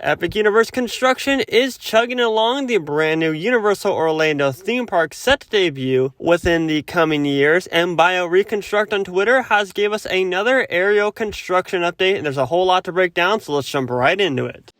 Epic Universe construction is chugging along. The brand new Universal Orlando theme park set to debut within the coming years, and Bioreconstruct on Twitter has gave us another aerial construction update, and there's a whole lot to break down, so let's jump right into it.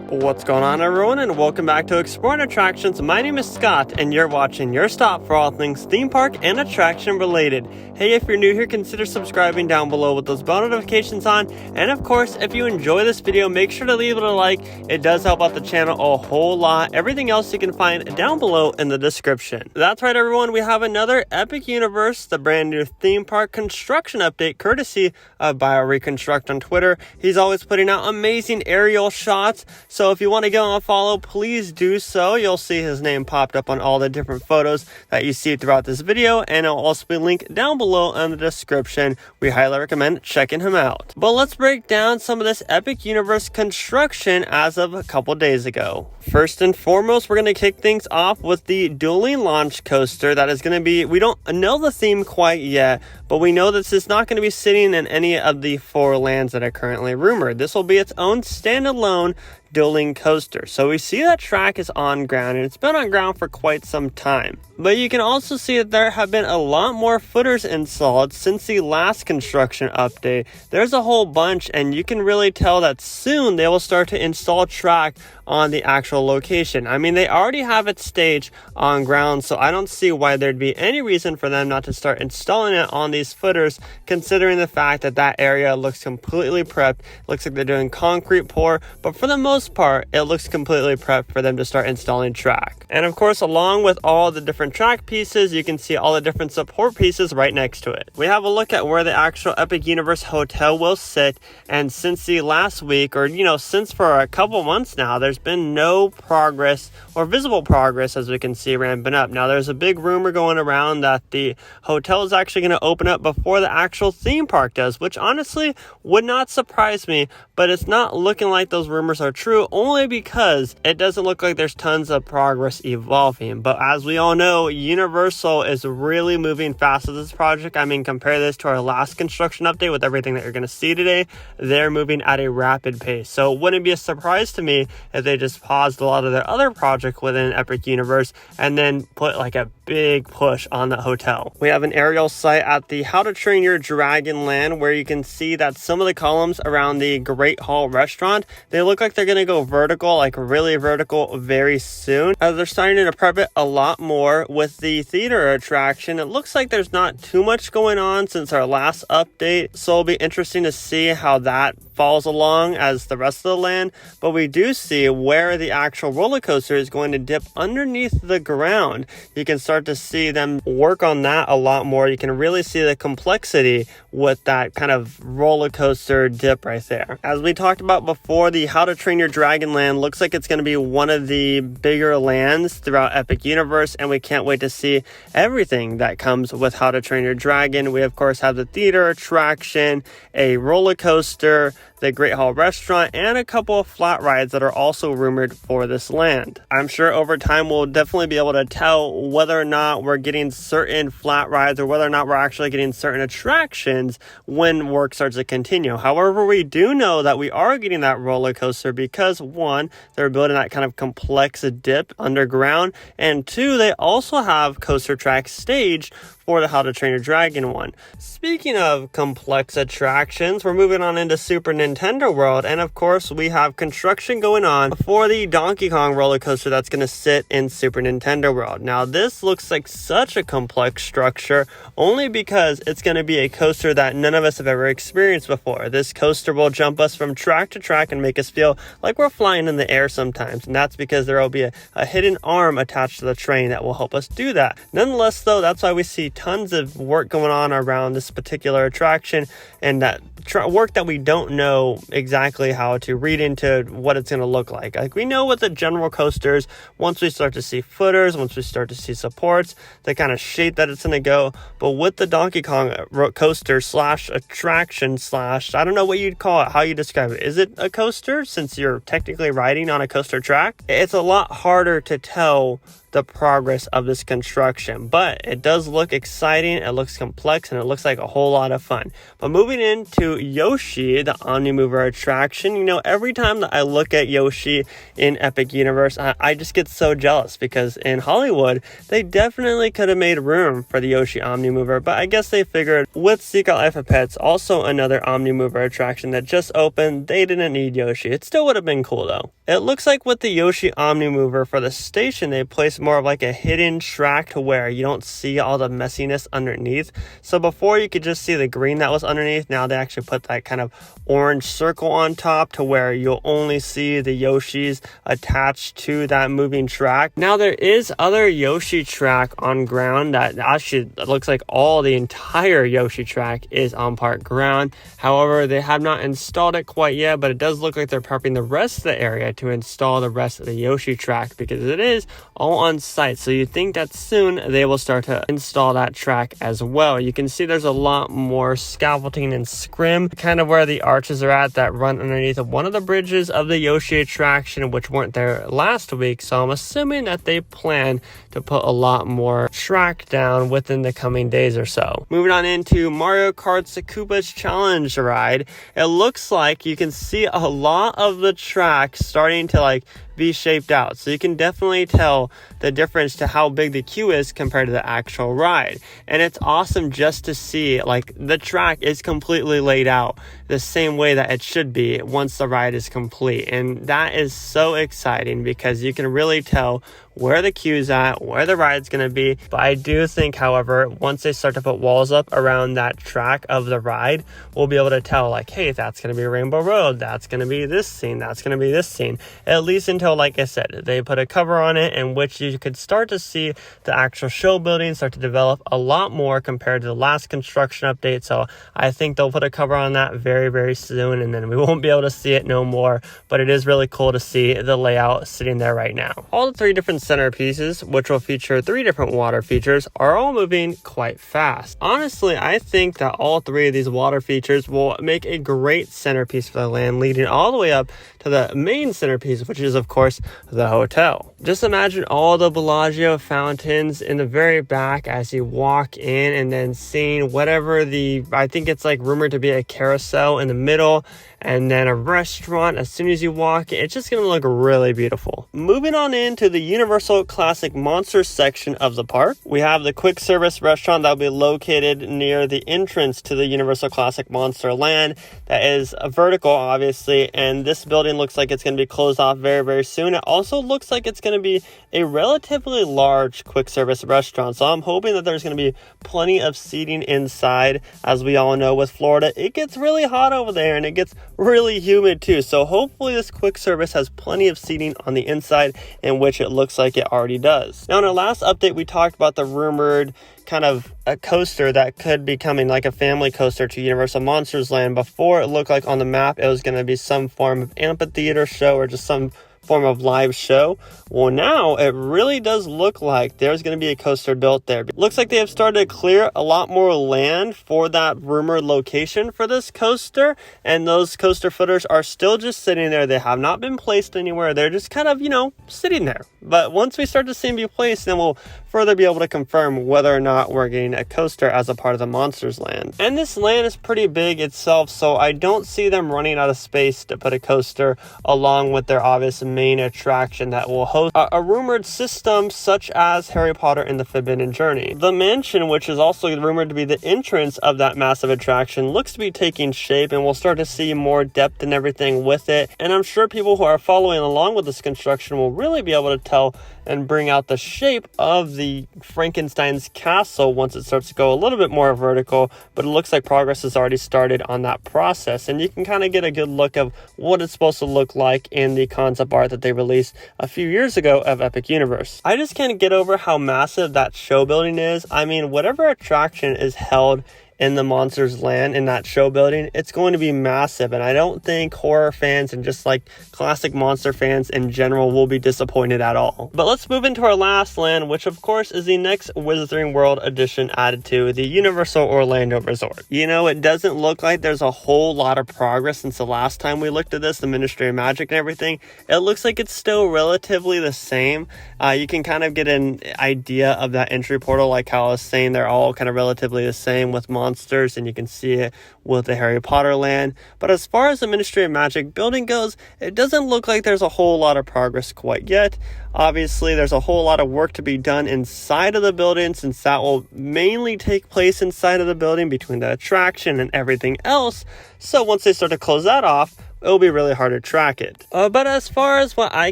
What's going on, everyone, and welcome back to Exploring Attractions. My name is Scott, and you're watching your stop for all things theme park and attraction related. Hey, if you're new here, consider subscribing down below with those bell notifications on. And of course, if you enjoy this video, make sure to leave it a like. It does help out the channel a whole lot. Everything else you can find down below in the description. That's right, everyone. We have another Epic Universe, the brand new theme park construction update, courtesy of Bioreconstruct on Twitter. He's always putting out amazing aerial shots. So if you want to go and follow, please do so. You'll see his name popped up on all the different photos that you see throughout this video, and it'll also be linked down below in the description. We highly recommend checking him out. But let's break down some of this Epic Universe construction as of a couple days ago. First and foremost, we're going to kick things off with the dueling launch coaster that is going to be, we don't know the theme quite yet, but we know this is not going to be sitting in any of the four lands that are currently rumored. This will be its own standalone dueling coaster. So we see that track is on ground, and it's been on ground for quite some time. But you can also see that there have been a lot more footers installed since the last construction update. There's a whole bunch, and you can really tell that soon they will start to install track on the actual location. I mean, they already have its stage on ground, so I don't see why there'd be any reason for them not to start installing it on these footers, considering the fact that that area looks completely prepped. Looks like they're doing concrete pour, but for the most part, it looks completely prepped for them to start installing track. And of course, along with all the different track pieces, you can see all the different support pieces right next to it. We have a look at where the actual Epic Universe hotel will sit, and since the last week, or since for a couple months now, there's been no progress or visible progress, as we can see, ramping up. Now, there's a big rumor going around that the hotel is actually going to open up before the actual theme park does, which honestly would not surprise me, but it's not looking like those rumors are true, only because it doesn't look like there's tons of progress evolving. But as we all know, Universal is really moving fast with this project. I mean, compare this to our last construction update with everything that you're going to see today. They're moving at a rapid pace. So it wouldn't be a surprise to me if they just paused a lot of their other projects within Epic Universe and then put like a big push on the hotel. We have an aerial site at the How to Train Your Dragon Land, where you can see that some of the columns around the Great Hall restaurant, they look like they're going to go vertical, like really vertical, very soon, as they're starting to prep it a lot more. With the theater attraction, it looks like there's not too much going on since our last update, so it'll be interesting to see how that falls along as the rest of the land. But we do see where the actual roller coaster is going to dip underneath the ground. You can start to see them work on that a lot more. You can really see the complexity with that kind of roller coaster dip right there. As we talked about before, the How to Train Your Dragon Land looks like it's going to be one of the bigger lands throughout Epic Universe, and we can't wait to see everything that comes with How to Train Your Dragon. We of course have the theater attraction, a roller coaster, the Great Hall restaurant, and a couple of flat rides that are also rumored for this land. I'm sure over time we'll definitely be able to tell whether or not we're getting certain flat rides or whether or not we're actually getting certain attractions when work starts to continue. However, we do know that we are getting that roller coaster because, one, they're building that kind of complex dip underground, and two, they also have coaster track staged for the How to Train Your Dragon one. Speaking of complex attractions, we're moving on into Super Nintendo World, and of course we have construction going on for the Donkey Kong roller coaster that's going to sit in Super Nintendo World. Now, this looks like such a complex structure only because it's going to be a coaster that none of us have ever experienced before. This coaster will jump us from track to track and make us feel like we're flying in the air sometimes, and that's because there will be a hidden arm attached to the train that will help us do that. Nonetheless, though, that's why we see tons of work going on around this particular attraction, and that work that we don't know exactly how to read into what it's going to look like. Like, we know with the general coasters, once we start to see footers, once we start to see supports, the kind of shape that it's going to go. But with the Donkey Kong coaster slash attraction slash, I don't know what you'd call it, how you describe it. Is it a coaster since you're technically riding on a coaster track? It's a lot harder to tell the progress of this construction. But it does look exciting, it looks complex, and it looks like a whole lot of fun. But moving into Yoshi, the Omnimover attraction, you know, every time that I look at Yoshi in Epic Universe, I just get so jealous, because in Hollywood, they definitely could have made room for the Yoshi Omnimover, but I guess they figured with Secret Life of Pets, also another Omnimover attraction that just opened, they didn't need Yoshi. It still would have been cool though. It looks like with the Yoshi Omnimover for the station, they placed more of like a hidden track to where you don't see all the messiness underneath. So before you could just see the green that was underneath, now they actually put that kind of orange circle on top to where you'll only see the Yoshis attached to that moving track. Now there is other Yoshi track on ground that actually looks like all the entire Yoshi track is on park ground. However, they have not installed it quite yet, but it does look like they're prepping the rest of the area to install the rest of the Yoshi track, because it is all on site. So you think that soon they will start to install that track as well. You can see there's a lot more scaffolding and scrim, kind of where the arches are at, that run underneath of one of the bridges of the Yoshi attraction, which weren't there last week. So I'm assuming that they plan to put a lot more track down within the coming days or so. Moving on into Mario Kart's Koopa's Challenge ride, it looks like you can see a lot of the track starting to like be shaped out, so you can definitely tell the difference to how big the queue is compared to the actual ride. And it's awesome just to see like the track is completely laid out the same way that it should be once the ride is complete, and that is so exciting because you can really tell where the queue's at, where the ride's going to be. But I do think, however, once they start to put walls up around that track of the ride, we'll be able to tell like, hey, that's going to be Rainbow Road, that's going to be this scene, that's going to be this scene, at least until, like I said, they put a cover on it in which you could start to see the actual show building start to develop a lot more compared to the last construction update. So I think they'll put a cover on that very, very soon, and then we won't be able to see it no more. But it is really cool to see the layout sitting there right now. All the three different centerpieces, which will feature 3 different water features, are all moving quite fast. Honestly, I think that all 3 of these water features will make a great centerpiece for the land, leading all the way up to the main centerpiece, which is of course the hotel. Just imagine all the Bellagio fountains in the very back as you walk in, and then seeing whatever I think it's like rumored to be a carousel in the middle, and then a restaurant as soon as you walk in. It's just going to look really beautiful. Moving on into the Universal Classic Monsters section of the park, we have the quick service restaurant that will be located near the entrance to the Universal Classic Monster Land. That is a vertical, obviously, and this building looks like it's going to be closed off very, very soon. It also looks like it's going to be a relatively large quick service restaurant, so I'm hoping that there's going to be plenty of seating inside. As we all know, with Florida, it gets really hot over there, and it gets really humid too. So hopefully this quick service has plenty of seating on the inside, in which it looks like it already does. Now, in our last update, we talked about the rumored kind of a coaster that could be coming, like a family coaster, to Universal Monsters Land. Before, it looked like on the map it was going to be some form of amphitheater show or just some form of live show. Well, now it really does look like there's going to be a coaster built there. It looks like they have started to clear a lot more land for that rumored location for this coaster, and those coaster footers are still just sitting there. They have not been placed anywhere. They're just kind of, sitting there. But once we start to see them be placed, then we'll further be able to confirm whether or not we're getting a coaster as a part of the Monsters Land. And this land is pretty big itself, so I don't see them running out of space to put a coaster along with their obvious main attraction that will host a rumored system such as Harry Potter and the Forbidden Journey. The mansion, which is also rumored to be the entrance of that massive attraction, looks to be taking shape, and we'll start to see more depth and everything with it. And I'm sure people who are following along with this construction will really be able to tell and bring out the shape of the Frankenstein's castle once it starts to go a little bit more vertical. But it looks like progress has already started on that process, and you can kind of get a good look of what it's supposed to look like in the concept art that they released a few years ago of Epic Universe. I just can't get over how massive that show building is. I mean, whatever attraction is held in the Monsters Land in that show building, it's going to be massive. And I don't think horror fans and just like classic monster fans in general will be disappointed at all. But let's move into our last land, which of course is the next Wizarding World edition added to the Universal Orlando Resort. You know, it doesn't look like there's a whole lot of progress since the last time we looked at this, the Ministry of Magic and everything. It looks like it's still relatively the same. You can kind of get an idea of that entry portal, like how I was saying, they're all kind of relatively the same with monsters, and you can see it with the Harry Potter land. But as far as the Ministry of Magic building goes, it doesn't look like there's a whole lot of progress quite yet. Obviously, there's a whole lot of work to be done inside of the building, since that will mainly take place inside of the building between the attraction and everything else. So once they start to close that off, it'll be really hard to track it. But as far as what I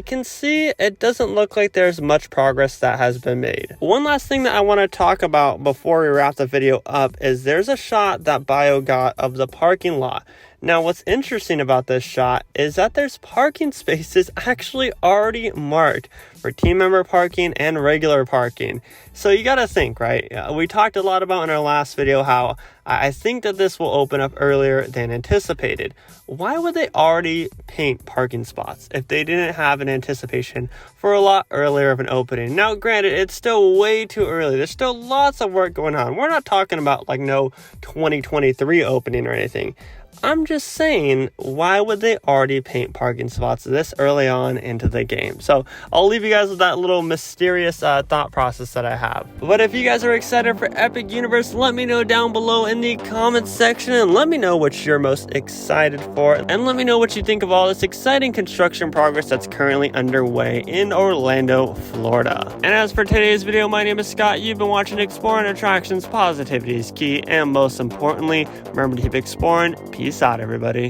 can see, it doesn't look like there's much progress that has been made. One last thing that I want to talk about before we wrap the video up is there's a shot that Bio got of the parking lot. Now, what's interesting about this shot is that there's parking spaces actually already marked for team member parking and regular parking. So you gotta think, right? We talked a lot about in our last video how I think that this will open up earlier than anticipated. Why would they already paint parking spots if they didn't have an anticipation for a lot earlier of an opening? Now, granted, it's still way too early. There's still lots of work going on. We're not talking about like no 2023 opening or anything. I'm just saying, why would they already paint parking spots this early on into the game? So I'll leave you guys with that little mysterious thought process that I have. But if you guys are excited for Epic Universe, let me know down below in the comments section, and let me know what you're most excited for, and let me know what you think of all this exciting construction progress that's currently underway in Orlando, Florida. And as for today's video, my name is Scott. You've been watching Exploring Attractions. Positivity is key, and most importantly, remember to keep exploring. Peace out, everybody.